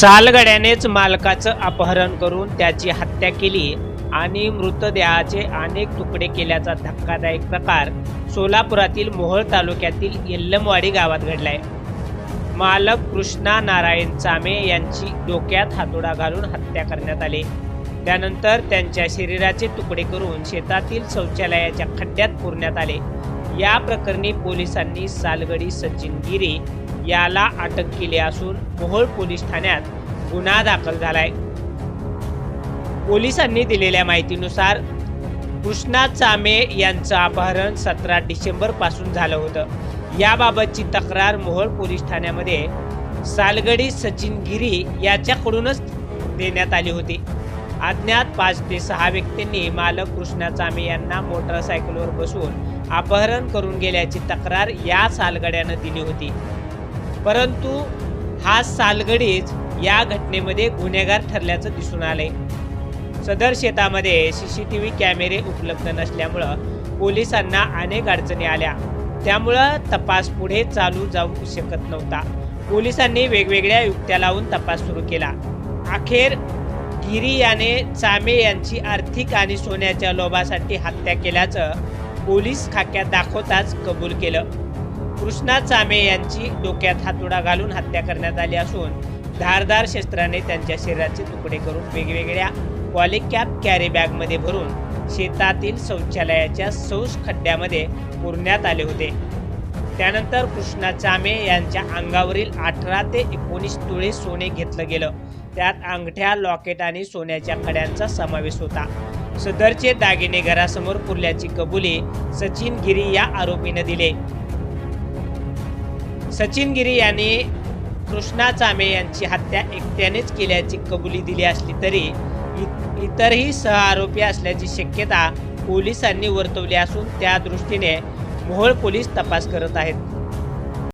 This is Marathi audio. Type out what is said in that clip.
सालगड्यानेच मालकाचं अपहरण करून त्याची हत्या केली आणि मृतदेहाचे अनेक तुकडे केल्याचा धक्कादायक प्रकार सोलापुरातील मोहोळ तालुक्यातील येल्लमवाडी गावात घडलाय। मालक कृष्णा नारायण चामे यांची डोक्यात हातोडा घालून हत्या करण्यात आली। त्यानंतर त्यांच्या शरीराचे तुकडे करून शेतातील शौचालयाच्या खड्ड्यात पुरण्यात आले। या प्रकरणी पोलिसांनी सालगडी सचिन गिरी याला अटक केली असून मोहोळ पोलीस ठाण्यात गुन्हा दाखल झालाय। पोलिसांनी दिलेल्या माहितीनुसार कृष्णा चामे यांचं अपहरण 17 डिसेंबर पासून झालं होतं। याबाबतची तक्रार मोहोळ पोलीस ठाण्यामध्ये सालगडी सचिन गिरी याच्याकडूनच देण्यात आली होती। अज्ञात 5 ते 6 व्यक्तींनी मालक कृष्णा चामे यांना मोटरसायकलवर बसवून अपहरण करून गेल्याची तक्रार या सालगड्यानं दिली होती, परंतु हा सालगडीच या घटनेमध्ये गुन्हेगार ठरल्याचं दिसून आलंय। सदर शेतामध्ये सीसीटीव्ही कॅमेरे उपलब्ध नसल्यामुळं पोलिसांना अनेक अडचणी आल्या, त्यामुळं तपास पुढे चालू जाऊ शकत नव्हता। पोलिसांनी वेगवेगळ्या युक्त्या लावून तपास सुरू केला। अखेर गिरी याने चामे यांची आर्थिक आणि सोन्याच्या लोभासाठी हत्या केल्याचं पोलीस खाक्यात दाखवताच कबूल केलं। कृष्णा चामे यांची डोक्यात हातोडा घालून हत्या करण्यात आली असून धारदार शस्त्राने त्यांच्या शरीराचे तुकडे करून वेगवेगळ्या पॉलिकॅप कॅरी बॅगमध्ये भरून शेतातील शौचालयाच्या सौस खड्ड्यामध्ये पुरण्यात आले होते। त्यानंतर कृष्णा चामे यांच्या अंगावरील 18 ते 19 तोळे सोने घेतलं गेलं। त्यात अंगठ्या, लॉकेट आणि सोन्याच्या खड्यांचा समावेश होता। सदरचे दागिने घरासमोर पुरल्याची कबुली सचिन गिरी या आरोपीने दिले। सचिन गिरी यांनी कृष्णा चामे यांची हत्या एकट्यानेच केल्याची कबुली दिली असली तरी इतरही सहआरोपी असल्याची शक्यता पोलिसांनी वर्तवली असून त्या दृष्टीने मोहोळ पोलीस तपास करत आहेत।